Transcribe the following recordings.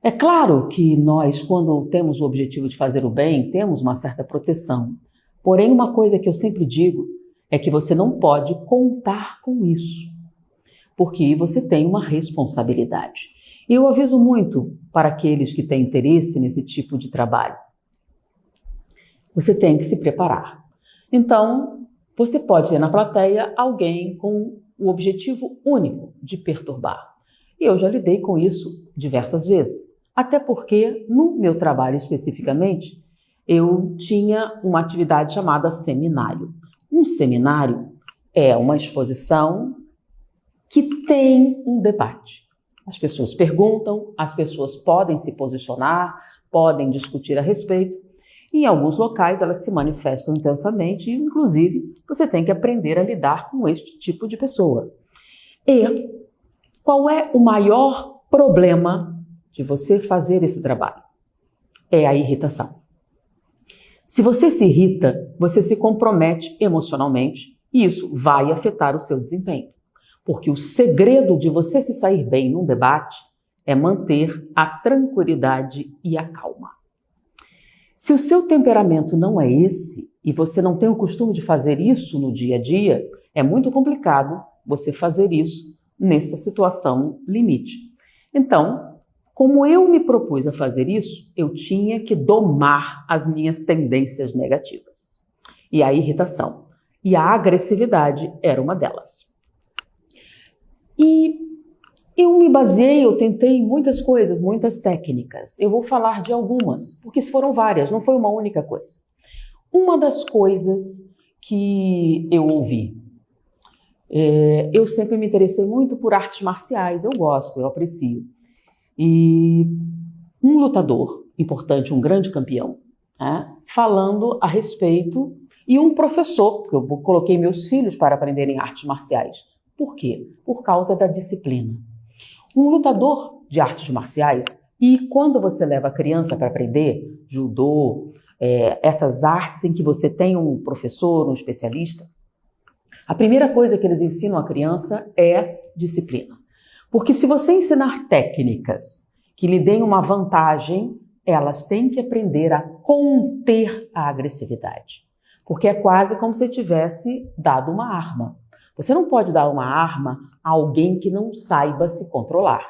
É claro que nós, quando temos o objetivo de fazer o bem, temos uma certa proteção. Porém, uma coisa que eu sempre digo é que você não pode contar com isso, porque você tem uma responsabilidade. E eu aviso muito para aqueles que têm interesse nesse tipo de trabalho. Você tem que se preparar. Então, você pode ter na plateia alguém com o objetivo único de perturbar. E eu já lidei com isso diversas vezes. Até porque, no meu trabalho especificamente, eu tinha uma atividade chamada seminário. Um seminário é uma exposição que tem um debate. As pessoas perguntam, as pessoas podem se posicionar, podem discutir a respeito. Em alguns locais elas se manifestam intensamente e, inclusive, você tem que aprender a lidar com este tipo de pessoa. E qual é o maior problema de você fazer esse trabalho? É a irritação. Se você se irrita, você se compromete emocionalmente e isso vai afetar o seu desempenho. Porque o segredo de você se sair bem num debate é manter a tranquilidade e a calma. Se o seu temperamento não é esse e você não tem o costume de fazer isso no dia a dia, é muito complicado você fazer isso nessa situação limite. Então, como eu me propus a fazer isso, eu tinha que domar as minhas tendências negativas. E a irritação e a agressividade era uma delas. E eu tentei muitas coisas, muitas técnicas. Eu vou falar de algumas, porque foram várias, não foi uma única coisa. Uma das coisas que eu ouvi, eu sempre me interessei muito por artes marciais, eu gosto, eu aprecio. E um lutador importante, um grande campeão, falando a respeito, e um professor, porque eu coloquei meus filhos para aprenderem artes marciais. Por quê? Por causa da disciplina. Um lutador de artes marciais, e quando você leva a criança para aprender judô, essas artes em que você tem um professor, um especialista, a primeira coisa que eles ensinam à criança é disciplina. Porque se você ensinar técnicas que lhe deem uma vantagem, elas têm que aprender a conter a agressividade. Porque é quase como se tivesse dado uma arma. Você não pode dar uma arma a alguém que não saiba se controlar.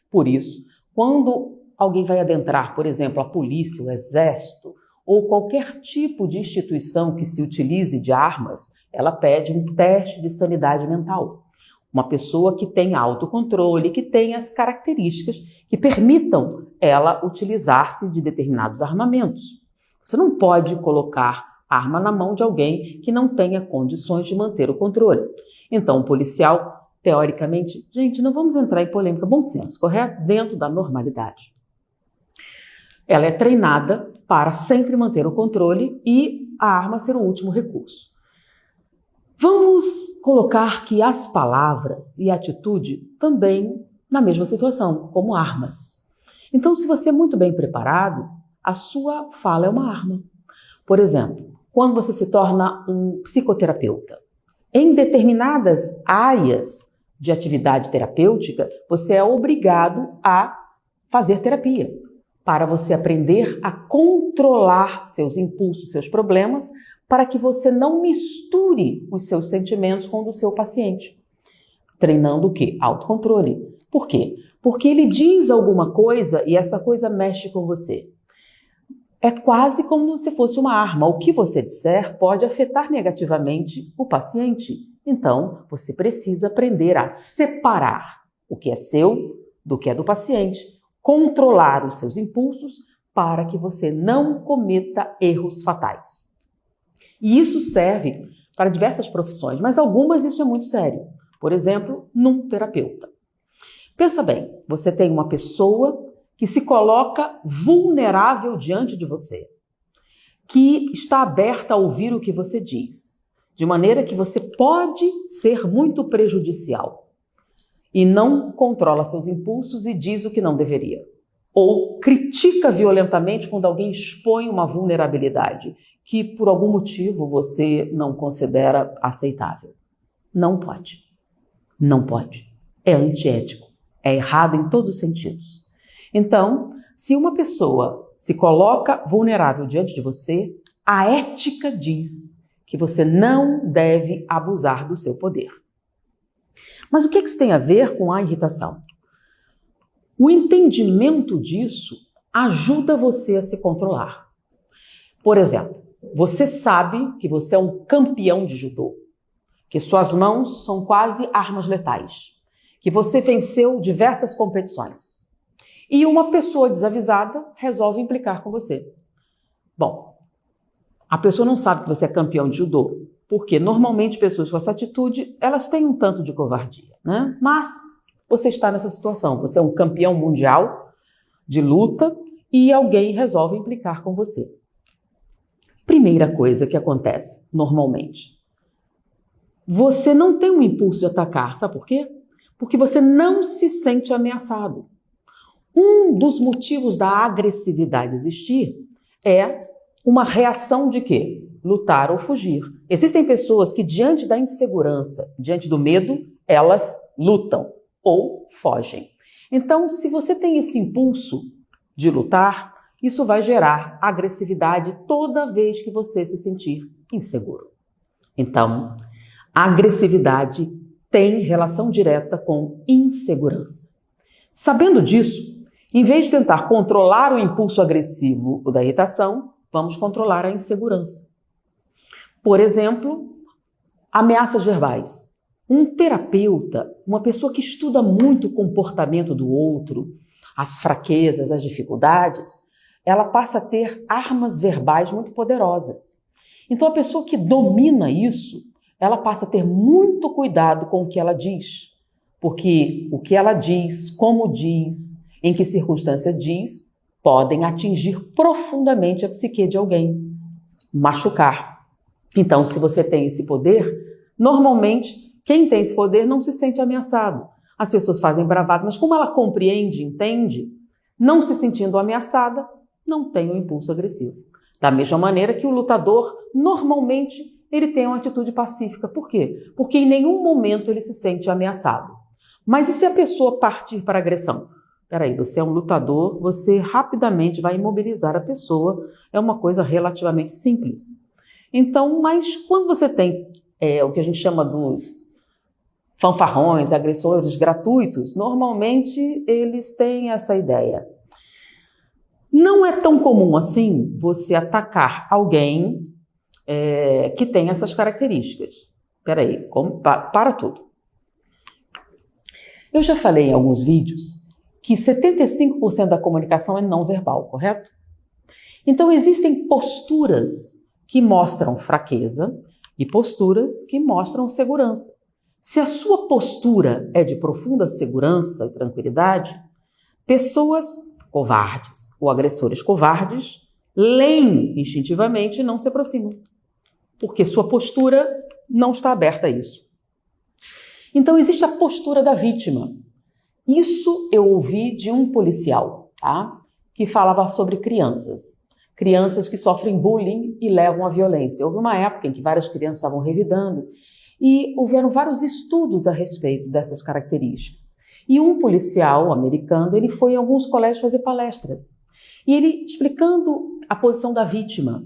Por isso, quando alguém vai adentrar, por exemplo, a polícia, o exército, ou qualquer tipo de instituição que se utilize de armas, ela pede um teste de sanidade mental. Uma pessoa que tenha autocontrole, que tenha as características que permitam ela utilizar-se de determinados armamentos. Você não pode colocar arma na mão de alguém que não tenha condições de manter o controle. Então, o policial, teoricamente, gente, não vamos entrar em polêmica, bom senso, correto? Dentro da normalidade. Ela é treinada para sempre manter o controle e a arma ser o último recurso. Vamos colocar que as palavras e a atitude também na mesma situação, como armas. Então, se você é muito bem preparado, a sua fala é uma arma. Por exemplo, quando você se torna um psicoterapeuta, em determinadas áreas de atividade terapêutica, você é obrigado a fazer terapia, para você aprender a controlar seus impulsos, seus problemas, para que você não misture os seus sentimentos com o do seu paciente. Treinando o quê? Autocontrole. Por quê? Porque ele diz alguma coisa e essa coisa mexe com você. É quase como se fosse uma arma. O que você disser pode afetar negativamente o paciente. Então, você precisa aprender a separar o que é seu do que é do paciente, controlar os seus impulsos para que você não cometa erros fatais. E isso serve para diversas profissões, mas algumas isso é muito sério. Por exemplo, num terapeuta. Pensa bem, você tem uma pessoa que se coloca vulnerável diante de você, que está aberta a ouvir o que você diz, de maneira que você pode ser muito prejudicial e não controla seus impulsos e diz o que não deveria. Ou critica violentamente quando alguém expõe uma vulnerabilidade que por algum motivo você não considera aceitável. Não pode. Não pode. É antiético. É errado em todos os sentidos. Então, se uma pessoa se coloca vulnerável diante de você, a ética diz que você não deve abusar do seu poder. Mas o que isso tem a ver com a irritação? O entendimento disso ajuda você a se controlar. Por exemplo, você sabe que você é um campeão de judô, que suas mãos são quase armas letais, que você venceu diversas competições. E uma pessoa desavisada resolve implicar com você. Bom, a pessoa não sabe que você é campeão de judô, porque normalmente pessoas com essa atitude, elas têm um tanto de covardia, né? Mas você está nessa situação, você é um campeão mundial de luta e alguém resolve implicar com você. Primeira coisa que acontece, normalmente, você não tem um impulso de atacar, sabe por quê? Porque você não se sente ameaçado. Um dos motivos da agressividade existir é uma reação de quê? Lutar ou fugir. Existem pessoas que diante da insegurança, diante do medo, elas lutam ou fogem. Então, se você tem esse impulso de lutar, isso vai gerar agressividade toda vez que você se sentir inseguro. Então, a agressividade tem relação direta com insegurança. Sabendo disso, em vez de tentar controlar o impulso agressivo ou da irritação, vamos controlar a insegurança. Por exemplo, ameaças verbais. Um terapeuta, uma pessoa que estuda muito o comportamento do outro, as fraquezas, as dificuldades, ela passa a ter armas verbais muito poderosas. Então, a pessoa que domina isso, ela passa a ter muito cuidado com o que ela diz. Porque o que ela diz, como diz, em que circunstância diz, podem atingir profundamente a psique de alguém, machucar. Então, se você tem esse poder, normalmente, quem tem esse poder não se sente ameaçado. As pessoas fazem bravata, mas como ela compreende, entende, não se sentindo ameaçada, não tem um impulso agressivo. Da mesma maneira que o lutador, normalmente, ele tem uma atitude pacífica. Por quê? Porque em nenhum momento ele se sente ameaçado. Mas e se a pessoa partir para a agressão? Peraí, você é um lutador, você rapidamente vai imobilizar a pessoa. É uma coisa relativamente simples. Então, mas quando você tem o que a gente chama dos fanfarrões, agressores gratuitos, normalmente eles têm essa ideia. Não é tão comum assim você atacar alguém que tem essas características. Peraí, para tudo. Eu já falei em alguns vídeos que 75% da comunicação é não verbal, correto? Então existem posturas que mostram fraqueza e posturas que mostram segurança. Se a sua postura é de profunda segurança e tranquilidade, pessoas covardes ou agressores covardes leem instintivamente e não se aproximam, porque sua postura não está aberta a isso. Então existe a postura da vítima. Isso eu ouvi de um policial, tá? Que falava sobre crianças. Crianças que sofrem bullying e levam à violência. Houve uma época em que várias crianças estavam revidando e houveram vários estudos a respeito dessas características. E um policial americano, ele foi em alguns colégios fazer palestras. E ele explicando a posição da vítima.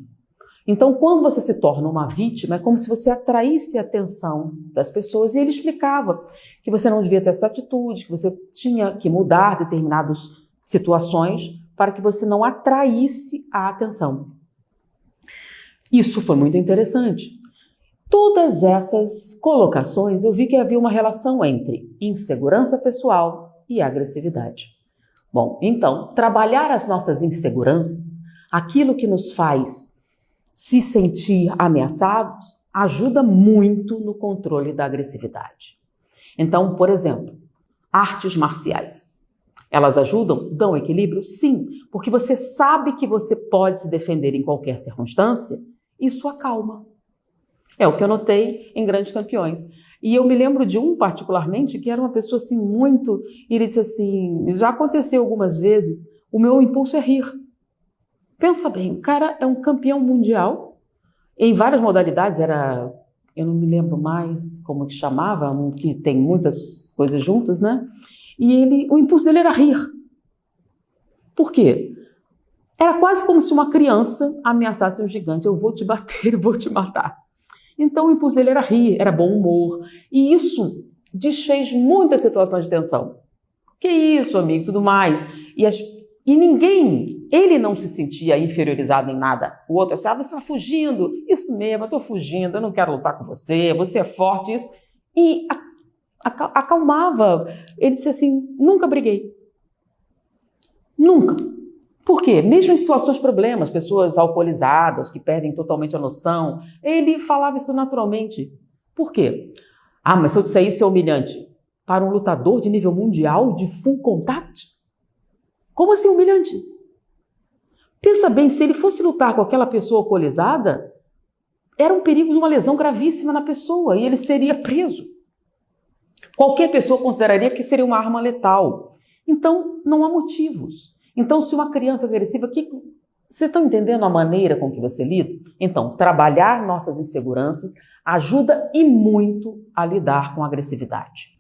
Então, quando você se torna uma vítima, é como se você atraísse a atenção das pessoas. E ele explicava que você não devia ter essa atitude, que você tinha que mudar determinadas situações para que você não atraísse a atenção. Isso foi muito interessante. Todas essas colocações, eu vi que havia uma relação entre insegurança pessoal e agressividade. Bom, então, trabalhar as nossas inseguranças, aquilo que nos faz se sentir ameaçados, ajuda muito no controle da agressividade. Então, por exemplo, artes marciais. Elas ajudam? Dão equilíbrio? Sim, porque você sabe que você pode se defender em qualquer circunstância, isso acalma. É o que eu notei em grandes campeões. E eu me lembro de um particularmente que era uma pessoa assim muito... E ele disse assim, já aconteceu algumas vezes, o meu impulso é rir. Pensa bem, o cara é um campeão mundial, em várias modalidades, eu não me lembro mais como que chamava, que tem muitas coisas juntas, né? E o impulso dele era rir. Por quê? Era quase como se uma criança ameaçasse um gigante. Eu vou te bater, eu vou te matar. Então o impulso dele era rir, era bom humor. E isso desfez muitas situações de tensão. Que isso, amigo, tudo mais. E ninguém, ele não se sentia inferiorizado em nada. O outro assim, você está fugindo. Isso mesmo, eu estou fugindo, eu não quero lutar com você é forte, isso. E acalmava. Ele disse assim, nunca briguei. Nunca. Por quê? Mesmo em situações de problemas, pessoas alcoolizadas que perdem totalmente a noção, ele falava isso naturalmente. Por quê? Mas se eu disser isso é humilhante. Para um lutador de nível mundial de full contact? Como assim humilhante? Pensa bem, se ele fosse lutar com aquela pessoa alcoolizada, era um perigo de uma lesão gravíssima na pessoa e ele seria preso. Qualquer pessoa consideraria que seria uma arma letal. Então, não há motivos. Então, se uma criança agressiva, você está entendendo a maneira com que você lida? Então, trabalhar nossas inseguranças ajuda e muito a lidar com a agressividade.